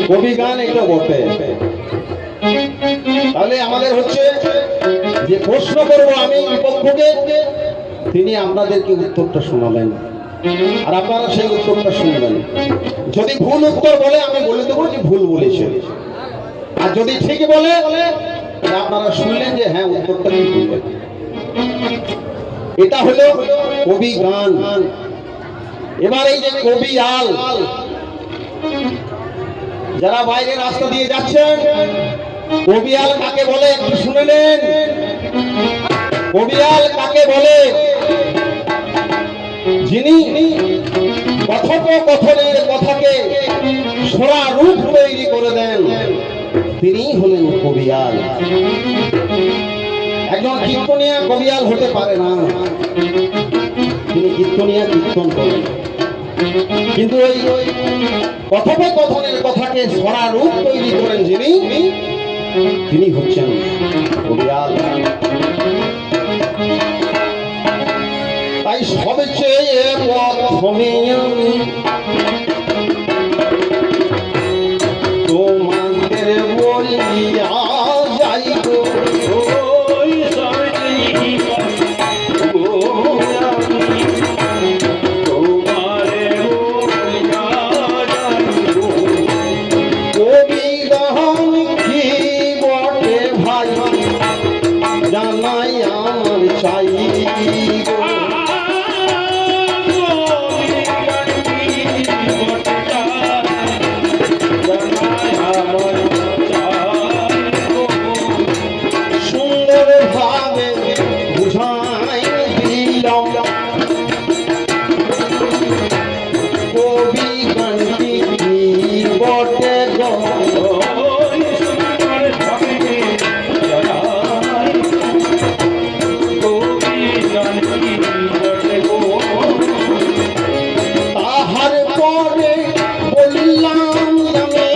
কবি গান এটা বটে। তাহলে আমাদের হচ্ছে যে প্রশ্ন করবো আমি বিপক্ষকে, তিনি আপনাদেরকে উত্তরটা শোনাবেন আর আপনারা সেই উত্তরটা শুনবেন। যদি ভুল উত্তর বলে আমি বলে দেবো যে ভুল বলেছে, আর যদি ঠিক বলে আপনারা শুনলেন যে হ্যাঁ উত্তরটা কি বললেন। এটা হলো কবি গান। এবার এই যে কবিয়াল, যারা বাইরে রাস্তা দিয়ে যাচ্ছেন, কবিয়াল কাকে বলে একটু শুনে নেন। কবিয়াল কাকে বলে? যিনি কথোপকথনের কথাকে সোরা রূপ তৈরি করে দেন, তিনি হলেন কবিয়াল। একজন কীর্তনিয়া কবিয়াল হতে পারে না, তিনি কীর্তনিয়া কীর্তন করেন, কিন্তু ওই কথোপকথনের কথাকে সোরা রূপ তৈরি করেন যিনি, তিনি হচ্ছেন কবিয়াল। তাই সবচেয়ে প্রথমে আমি তোমাদের বলিয়া যাইব, জানাই আমার চাই সুন্দর ভাবে বুঝাই দিলাম কবি গানটি কি বটে গো। তাহার পরে বললাম আমি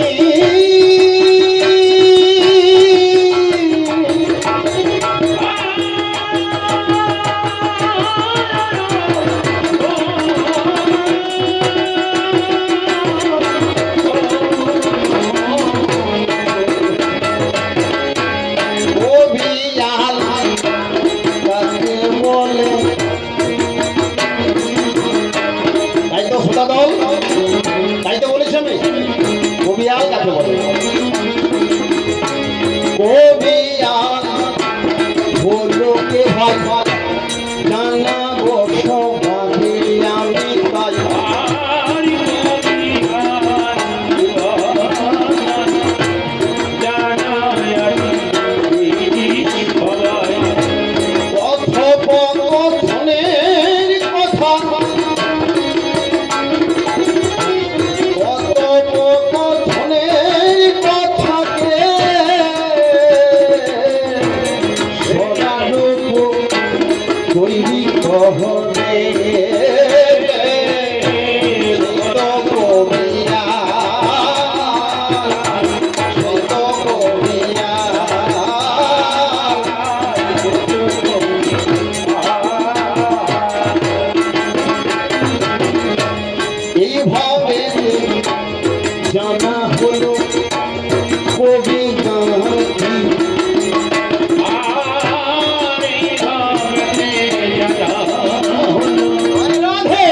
কবিয়াল কাকে বলে। তাই তো শ্রোতা দল, তাই তো বলেছি আমি, কবিয়াল কাকে বলে। কবিয়াল হলো কে ভাই, জানাবো সবাই আমি তাই। কথোপকথনের কথা, কথোপকথনের কথাকে সোরা রূপ তৈরি করে এইভাবে জানা হলো কবি গান কি। রাধে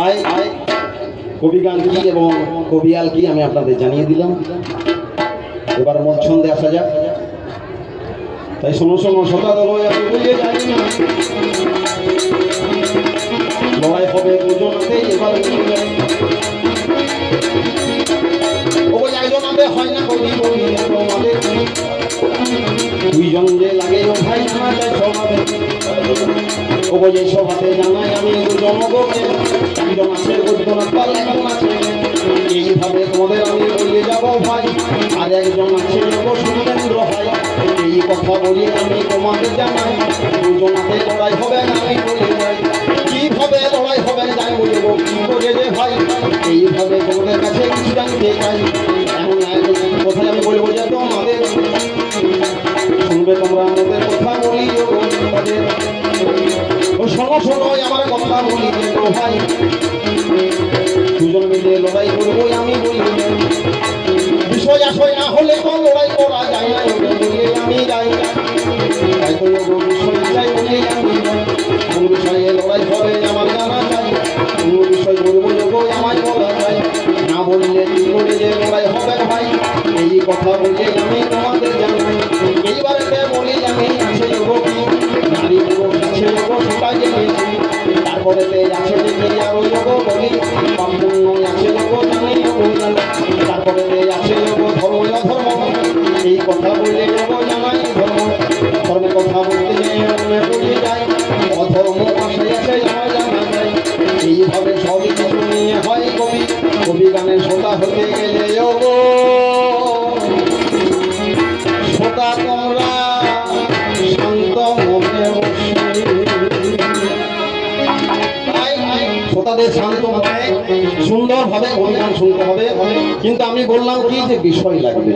তাই কবিগান কি এবং কবিয়াল কি আমি আপনাদের জানিয়ে দিলাম। এবার মূল ছন্দে আসা যাক। তাই শোনো শোনো সদা দলয় আমি বুঝে জানি না, লড়াই হবে দুজনাতে এবার ওই একজনাতে হয় না কবি বলি তোমাদের দুইজন যে লাগে ও ভাই জানা যায় সবাবে ও যে সভাতে জানাই আমি দুজন গোকে একজন আছে দুজনার পাল একজন আছে এইভাবে তোমাদের আমি বলে যাব ভাই। আর একজন আছে সুরেন্দ্র ভাই, এই কথা বলি আমি তোমাদের জানাই দুজনাতে লড়াই হবে আমি বলে যাই। কিভাবে লড়াই হবে যাই বলবো কি করে যে ভাই, এইভাবে তোমাদের কাছে কিছু জানতে চাই। এমন কোথায় আমি বলবো যে তোমাদের শুনবে তোমরা আমাদের কথা বলি ও শোনো শোনো আমার কথা বলি ও ভাই। দুজন মিলে লড়াই করবো আমি বলি, বিষয় আশয় না হলে তো লড়াই করা যায় না বলে আমি যাই। তাই তো বিষয় চাই বলে আমি কোন বিষয়ে লড়াই হবে আমার জানা চাই, কোন বিষয় বলবো যোগ আমায় বলা যায় না বললে কি করে যে লড়াই হবে ভাই, এই কথা বলে আমি তোমাদের জানাই। এইবারে বলি আমি আছে যোগ কি নারী পুরুষ আছে যোগ সেটা জেনেছি, তারপরে আছে দেখি আরো যোগ বলি সম্পূর্ণ আছে যোগ জানি তারপরে আছে যোগ ধর্ম অধর্ম, এই কথা বললে যোগ জানাই ধর্ম ধর্মের কথা বলতে মনে পড়ে যায় অধর্ম আসে আছে আমার জানা যায়। এইভাবে সবই কিছু নিয়ে হয় কবি, কবি গানের শ্রোতা হতে গেলে যোগ শ্রোতা তোমরা শান্ত মনে শ্রোতাদের শান্ত মনে সুন্দরভাবে কবি গান শুনতে হবে। কিন্তু আমি বললাম কি যে বিষয় লাগবে।